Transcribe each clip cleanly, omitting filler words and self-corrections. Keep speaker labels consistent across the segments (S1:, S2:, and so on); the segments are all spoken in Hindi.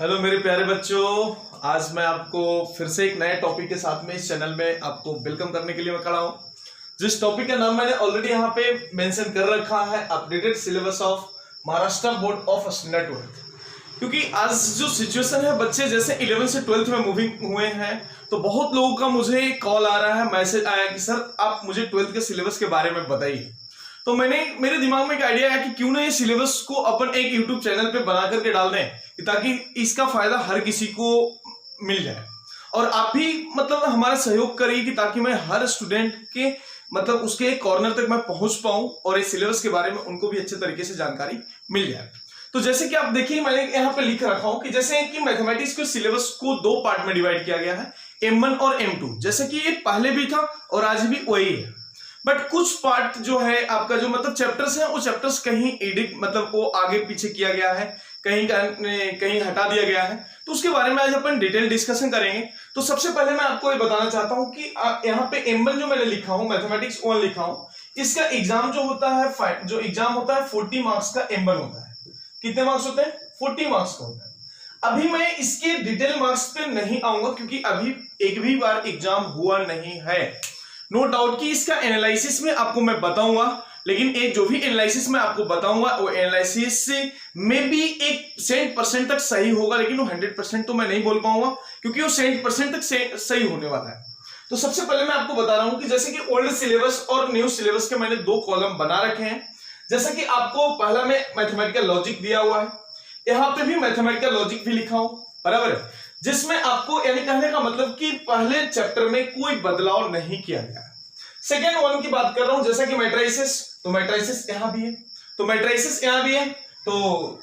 S1: हेलो मेरे प्यारे बच्चों, आज मैं आपको फिर से एक नए टॉपिक के साथ में इस चैनल में आपको वेलकम करने के लिए मैं खड़ा हूं। जिस टॉपिक का नाम मैंने ऑलरेडी यहाँ पे मेंशन कर रखा है, updated syllabus of Maharashtra board of standard 12। क्योंकि आज जो सिचुएशन है, बच्चे जैसे 11 से 12th में मूविंग हुए हैं, तो बहुत लोगों का मुझे कॉल आ रहा है, मैसेज आया कि सर आप मुझे 12th के सिलेबस के बारे में बताइए। तो मेरे दिमाग में एक आइडिया है कि क्यों ना ये सिलेबस को अपन एक यूट्यूब चैनल पे बना करके डाल दें, ताकि इसका फायदा हर किसी को मिल जाए। और आप भी मतलब हमारा सहयोग करिए कि ताकि मैं हर स्टूडेंट के मतलब उसके एक कॉर्नर तक मैं पहुंच पाऊं और इस सिलेबस के बारे में उनको भी अच्छे तरीके से जानकारी मिल जाए। तो जैसे कि आप देखिए, मैंने यहाँ पे लिख रखा हूं कि जैसे कि मैथमेटिक्स के सिलेबस को दो पार्ट में डिवाइड किया गया है, M1 और M2। जैसे कि ये पहले भी था और आज भी वही है, बट कुछ पार्ट जो है आपका जो मतलब चैप्टर्स है, वो चैप्टर्स कहीं एडिट मतलब वो आगे पीछे किया गया है, कहीं हटा दिया गया है। तो उसके बारे में आज अपन डिटेल डिस्कशन करेंगे। तो सबसे पहले मैं आपको ये बताना चाहता हूं कि यहाँ पे M1 जो मैंने लिखा हूं, मैथमेटिक्स 1 लिखा हूं, इसका एग्जाम जो होता है 40 मार्क्स का M1 होता है। कितने मार्क्स होते हैं? 40 मार्क्स का होता है। अभी मैं इसके डिटेल मार्क्स पे नहीं आऊंगा क्योंकि अभी एक भी बार एग्जाम हुआ नहीं है। नो डाउट कि इसका एनालिसिस में आपको मैं बताऊंगा, लेकिन एक जो भी एनालिसिस मैं आपको बताऊंगा वो एनालिसिस में भी एक 100% तक सही होगा, लेकिन वो 100% तो मैं नहीं बोल पाऊंगा क्योंकि वो 100% तक सही होने वाला है। तो सबसे पहले मैं आपको बता रहा हूं कि जैसे कि ओल्ड सिलेबस और न्यू सिलेबस के मैंने दो कॉलम बना रखे हैं। जैसे कि आपको पहला में मैथमेटिकल लॉजिक दिया हुआ है, यहाँ पे भी मैथमेटिकल लॉजिक भी लिखा हूं, बराबर है, जिसमें आपको यानी कहने का मतलब कि पहले चैप्टर में कोई बदलाव नहीं किया गया है। सेकेंड वन की बात कर रहा हूं, जैसा कि मैट्रिसेस, तो मैट्रिसेस यहां भी है, तो मैट्रिसेस यहां भी है। तो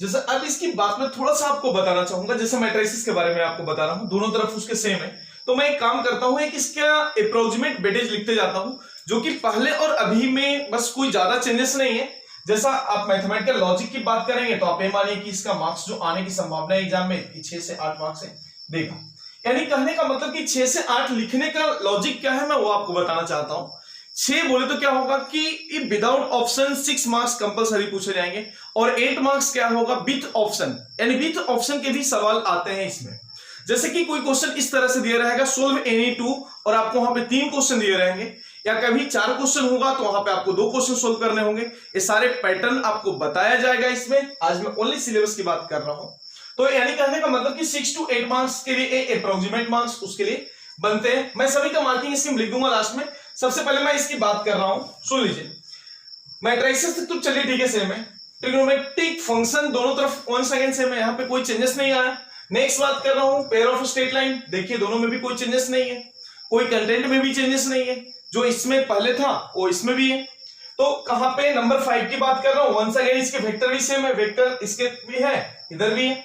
S1: जैसे अब इसकी बात में थोड़ा सा आपको बताना चाहूंगा, जैसे मैट्रिसेस के बारे में आपको बता रहा हूं, दोनों तरफ उसके सेम है। तो मैं एक काम करता हूं, एक इसका अप्रोक्सीमेट वेटेज लिखते जाता हूं, जो कि पहले और अभी में बस कोई ज्यादा चेंजेस नहीं है। जैसा आप मैथमेटिकल लॉजिक की बात करेंगे तो आप ये मानिए कि इसका मार्क्स जो आने की संभावना है एग्जाम में 6 से 8 मार्क्स है देगा। यानी कहने का मतलब कि 6 से 8 लिखने का लॉजिक क्या है, मैं वो आपको बताना चाहता हूं। 6 बोले तो क्या होगा कि विदाउट ऑप्शन 6 मार्क्स कंपलसरी पूछे जाएंगे, और 8 मार्क्स क्या होगा विथ ऑप्शन, यानी विथ ऑप्शन के भी सवाल आते हैं इसमें। जैसे कि कोई क्वेश्चन इस तरह से दिया रहेगा, सोल्व एनी टू, और आपको वहां पे 3 क्वेश्चन दिए रहेंगे, या कभी 4 क्वेश्चन होगा तो वहां पे आपको 2 क्वेश्चन सोल्व करने होंगे। ये सारे पैटर्न आपको बताया जाएगा इसमें। आज मैं ओनली सिलेबस की बात कर रहा हूं। तो यानी कहने का मतलब कि 6 to 8 मार्क्स के लिए अप्रोक्सीमेट मार्क्स उसके लिए बनते हैं। मैं सभी का मार्किंग स्कीम लिख दूंगा लास्ट में। सबसे पहले मैं इसकी बात कर रहा हूं, सुन लीजिए। मैट्रिसेस तो चलिए ठीक है, सेम है। ट्रिग्नोमेट्रिक फंक्शन दोनों तरफ 1 सेकंड सेम है, यहां पे कोई चेंजेस नहीं आया। नेक्स्ट बात कर रहा हूं पेयर ऑफ स्ट्रेट लाइन, देखिए दोनों में भी कोई चेंजेस नहीं है, कोई कंटेंट में भी चेंजेस नहीं है, जो इसमें पहले था वो इसमें भी है। तो कहां पे नंबर 5 की बात कर रहा हूं, वंस अगेन इसके वेक्टर भी सेम है, वेक्टर इसके भी है, इधर भी है।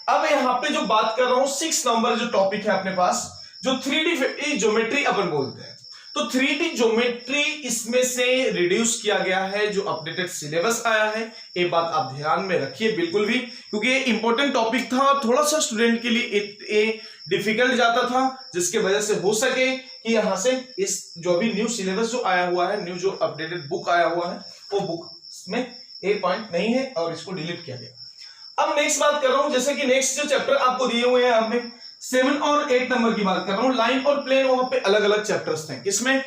S1: अब यहाँ पे जो बात कर रहा हूं 6 नंबर जो टॉपिक है अपने पास, जो 3D ज्योमेट्री अपन बोलते हैं, तो 3D ज्योमेट्री इसमें से रिड्यूस किया गया है, जो अपडेटेड सिलेबस आया है। ये बात आप ध्यान में रखिए बिल्कुल भी, क्योंकि ये इंपॉर्टेंट टॉपिक था, थोड़ा सा स्टूडेंट के लिए डिफिकल्ट जाता था, जिसके वजह से हो सके कि यहां से इस जो भी न्यू सिलेबस जो आया हुआ है, न्यू जो अपडेटेड बुक आया हुआ है, वो बुक में ये पॉइंट नहीं है और इसको डिलीट किया गया। अब नेक्स्ट बात कर रहा हूं, जैसे कि नेक्स्ट जो चैप्टर आपको दिए हुए हैं, आपने 7 और 8 नंबर की बात कर रहा हूं। लाइन और प्लेन वहां पे अलग अलग चैप्टर्स थे, किसमें?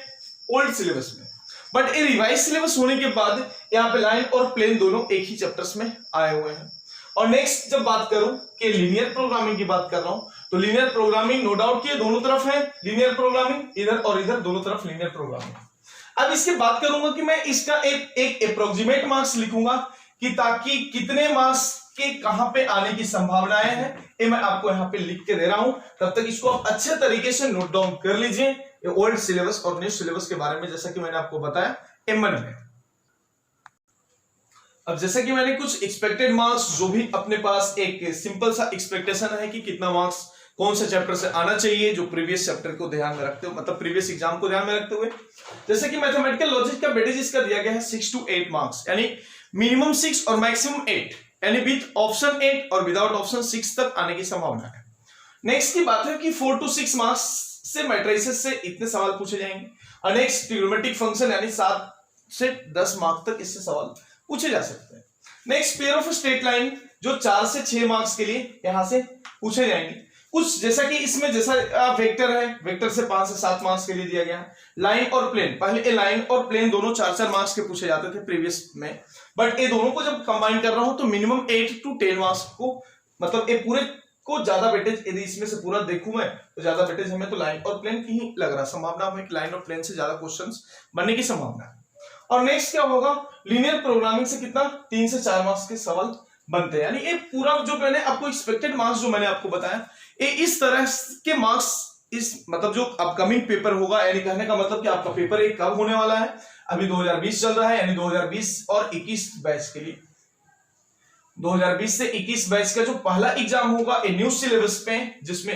S1: ओल्ड सिलेबस में। बट ये रिवाइज सिलेबस होने के बाद यहाँ पे लाइन और प्लेन दोनों एक ही चैप्टर्स में आए हुए हैं। और नेक्स्ट जब बात करूं कि लीनियर प्रोग्रामिंग की बात कर रहा हूं, तो लीनियर प्रोग्रामिंग नो डाउट कि दोनों तरफ है लीनियर प्रोग्रामिंग, इधर और इधर दोनों तरफ लीनियर प्रोग्रामिंग। अब इसकी बात करूंगा कि मैं इसका एक अप्रोक्सीमेट मार्क्स लिखूंगा, कि ताकि कितने मार्क्स के कहां पे आने की संभावनाएं हैं, ये मैं आपको यहां पे लिख के दे रहा हूं। तब तक इसको आप अच्छे तरीके से नोट डाउन कर लीजिए, ये ओल्ड सिलेबस और न्यू सिलेबस के बारे में, जैसा कि मैंने आपको बताया M1 में। अब जैसे कि मैंने कुछ एक्सपेक्टेड मार्क्स, जो भी अपने पास एक सिंपल सा एक्सपेक्टेशन है कि कितना मार्क्स कौन से चैप्टर से आना चाहिए, जो प्रीवियस चैप्टर को ध्यान में रखते हुए, मतलब प्रीवियस एग्जाम को ध्यान में रखते हुए। जैसे कि मैथमेटिकल लॉजिक का वेटेज इसका दिया गया है 6 to 8 मार्क्स, यानी मिनिमम 6 और मैक्सिमम 8, यानी विथ ऑप्शन 8 और विदाउट ऑप्शन 6 तक आने की संभावना है। नेक्स्ट की बात है कि 4 to 6 मार्क्स से मैट्रिसेस से इतने सवाल पूछे जाएंगे। और नेक्स्ट ट्रिग्नोमेट्रिक फंक्शन, यानी 7 से 10 मार्क्स तक इससे सवाल पूछे जा सकते हैं। Next pair of straight line, जो 4 से 6 मार्क्स के लिए यहां से पूछे जाएंगे। कुछ जैसा कि इसमें जैसा वेक्टर है, वेक्टर से 5 से 7 मार्क्स के लिए दिया गया है। लाइन और प्लेन, पहले लाइन और प्लेन दोनों 4-4 मार्क्स के पूछे जाते थे प्रीवियस में, बट ये दोनों को जब कंबाइन कर रहा हूं तो मिनिमम 8 to 10 मार्क्स को, मतलब ये पूरे को ज्यादा वेटेज, यदि इसमें से पूरा देखूं मैं तो ज्यादा वेटेज हमें तो लाइन और प्लेन की ही लग रहा, संभावना हमें लाइन और प्लेन से ज्यादा क्वेश्चंस बनने की संभावना है। और नेक्स्ट क्या होगा, लीनियर प्रोग्रामिंग से कितना 3 से 4 मार्क्स के सवाल बनते हैं। यानी ये पूरा जो मैंने आपको एक्सपेक्टेड मार्क्स जो मैंने आपको बताया, ये इस तरह के मार्क्स, इस मतलब जो अपकमिंग पेपर होगा, यानी कहने का मतलब कि आपका पेपर एक कब होने वाला है, अभी 2020 चल रहा है, यानी 2020 और 21 बैच के लिए 2020 से 21 बैच का जो पहला एग्जाम होगा ए न्यू सिलेबस पे, जिसमें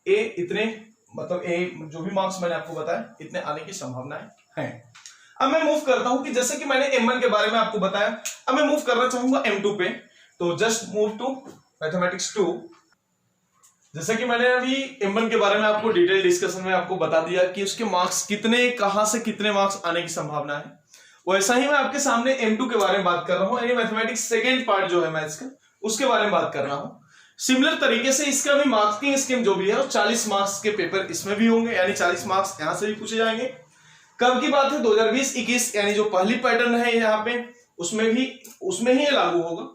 S1: इतने मतलब जो भी मार्क्स मैंने आपको बताया इतने आने की संभावनाएं हैं। अब मैं मूव करता हूं कि जैसे कि मैंने M1 के बारे में आपको बताया, अब मैं मूव करना चाहूंगा M2 पे। तो जस्ट मूव टू मैथमेटिक्स 2। जैसा कि मैंने अभी M1 के बारे में आपको डिटेल डिस्कशन में आपको बता दिया कि उसके मार्क्स कितने, कहां से कितने मार्क्स आने की संभावना है, वैसा ही मैं आपके सामने M2 के बारे में बात कर रहा हूं, यानी मैथमेटिक्स सेकेंड पार्ट जो है मैथ्स का, उसके बारे में बात कर रहा हूं। सिमिलर तरीके से इसका भी मार्किंग स्कीम जो भी है, 40 मार्क्स के पेपर इसमें भी होंगे, यानी 40 मार्क्स यहां से भी पूछे जाएंगे। कब की बात है, 2020-21, यानी जो पहली पैटर्न है यहाँ पे, उसमें ही ये लागू होगा।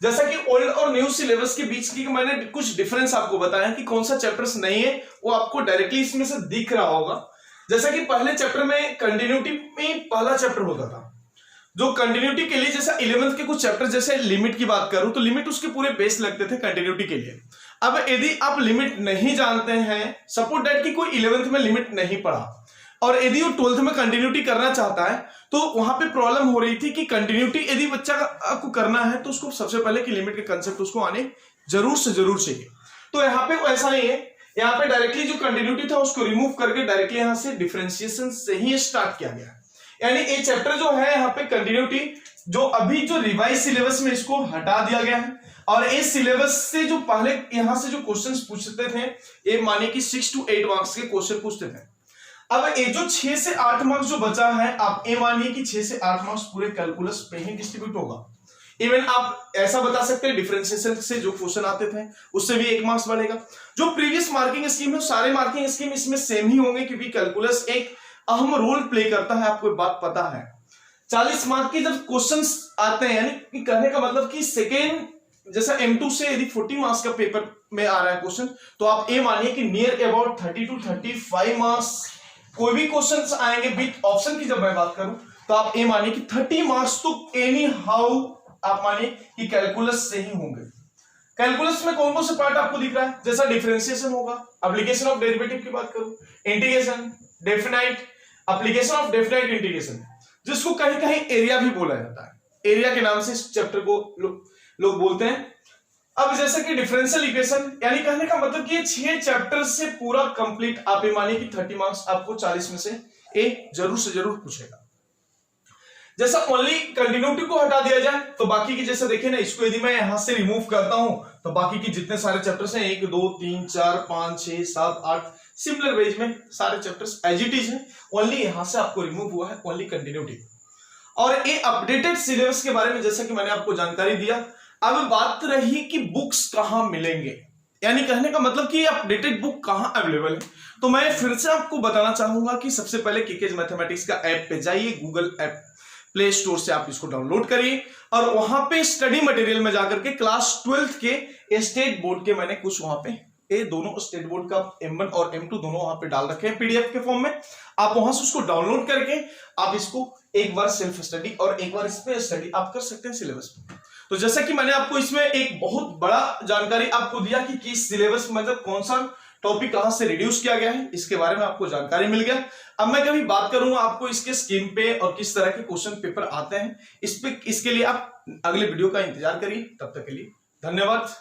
S1: जैसा कि ओल्ड और न्यू सिलेबस के बीच की मैंने कुछ डिफरेंस आपको बताया कि कौन सा चैप्टर्स नहीं है, वो आपको डायरेक्टली इसमें से दिख रहा होगा। जैसा कि पहले चैप्टर में कंटिन्यूटी में पहला चैप्टर होता था, जो कंटिन्यूटी के लिए, जैसा 11th के कुछ चैप्टर, जैसे लिमिट की बात करूं तो लिमिट उसके पूरे बेस लगते थे कंटिन्यूटी के लिए। अब यदि आप लिमिट नहीं जानते हैं, सपोज दैट कि कोई 11th में लिमिट नहीं पढ़ा और यदि वो 12th में कंटिन्यूटी करना चाहता है, तो वहां पे प्रॉब्लम हो रही थी कि कंटिन्यूटी यदि बच्चा को करना है तो उसको सबसे पहले कि लिमिट के कंसेप्ट उसको आने जरूर से जरूर चाहिए। तो यहाँ पे ऐसा नहीं है, यहाँ पे डायरेक्टली जो कंटिन्यूटी था उसको रिमूव करके डायरेक्टली यहाँ से डिफरेंशिएशन से ही स्टार्ट किया गया। यानी ये चैप्टर जो है यहाँ पे कंटिन्यूटी, जो अभी जो रिवाइज सिलेबस में इसको हटा दिया गया है, और इस सिलेबस से जो पहले यहाँ से जो क्वेश्चंस पूछते थे, ये माने कि 6 to 8 मार्क्स के क्वेश्चन पूछते थे। अब ये जो 6 से 8 मार्क्स जो बचा है, आप ये मानिए कि 6 से 8 मार्क्स पूरे कैलकुलस पे ही डिस्ट्रीब्यूट होगा। इवन आप ऐसा बता सकते हैं, डिफरेंशिएशन से जो क्वेश्चन आते थे उससे भी 1 मार्क्स बढ़ेगा। जो प्रीवियस मार्किंग स्कीम है, सारे मार्किंग स्कीम इसमें सेम ही होंगे, क्योंकि कैलकुलस एक अहम रोल प्ले करता है, आपको बात पता है। 40 मार्क के जब क्वेश्चंस आते हैं, यानी कि कहने का मतलब कि सेकेंड, जैसा M2 से यदि 40 मार्क्स का पेपर में आ रहा है क्वेश्चन, तो आप ये मानिए कि नियर अबाउट 30 to 35 मार्क्स कोई भी क्वेश्चंस आएंगे विथ ऑप्शन की। जब मैं बात करूं तो आप ये मानिए कि 30 मार्क्स तो एनी हाउ आप मानिए कि कैलकुलस से ही होंगे। कैलकुलस में कौन कौन से पार्ट आपको दिख रहा है, जैसा डिफरेंशिएशन होगा, एप्लीकेशन ऑफ डेरिवेटिव की बात करूं, integration, definite, application of definite integration, जिसको कहीं कहीं एरिया भी बोला जाता है, एरिया के नाम से इस चैप्टर को लोग बोलते हैं। अब जैसे कि डिफरेंशियल इक्वेशन, यानी कहने का मतलब कि ये 6 चैप्टर से पूरा कंप्लीट, आप ये मानिए कि 30 मार्क्स आपको 40 में से एक जरूर से जरूर पूछेगा। जैसा ओनली कंटिन्यूटी को हटा दिया जाए तो बाकी की, जैसे देखिए ना, इसको यदि मैं यहां से रिमूव करता हूं तो बाकी की जितने सारे चैप्टर्स हैं, 1 2 3 4 5 6 7 8 सिमिलर वेज में सारे चैप्टर्स एज इट इज है। ओनली यहां से आपको रिमूव हुआ है ओनली कंटिन्यूटी। और ये अपडेटेड सिलेबस के बारे में जैसा कि मैंने आपको जानकारी दिया। अब बात रही कि बुक्स कहां मिलेंगे, यानी कहने का मतलब कि अपडेटेड बुक कहां अवेलेबल है, तो मैं फिर से आपको बताना चाहूंगा कि सबसे पहले केकेज मैथमेटिक्स का ऐप पे जाइए, गूगल ऐप प्ले स्टोर से आप इसको डाउनलोड करिए, और वहां पे स्टडी मटेरियल में जाकर के क्लास 12th के स्टेट बोर्ड के मैंने कुछ वहां पे, ये दोनों स्टेट बोर्ड का M1 और M2 दोनों वहां पे डाल रखे हैं PDF के फॉर्म में। आप वहां से उसको डाउनलोड करके आप इसको एक बार सेल्फ स्टडी और एक बार इस पे स्टडी आप कर सकते हैं सिलेबस में। तो जैसा कि मैंने आपको इसमें एक बहुत बड़ा जानकारी आपको दिया कि किस सिलेबस में, मतलब कौन सा टॉपिक कहां से रिड्यूस किया गया है, इसके बारे में आपको जानकारी मिल गया। अब मैं कभी बात करूंगा आपको इसके स्कीम पे और किस तरह के क्वेश्चन पेपर आते हैं, इसके लिए आप अगले वीडियो का इंतजार करिए। तब तक के लिए धन्यवाद।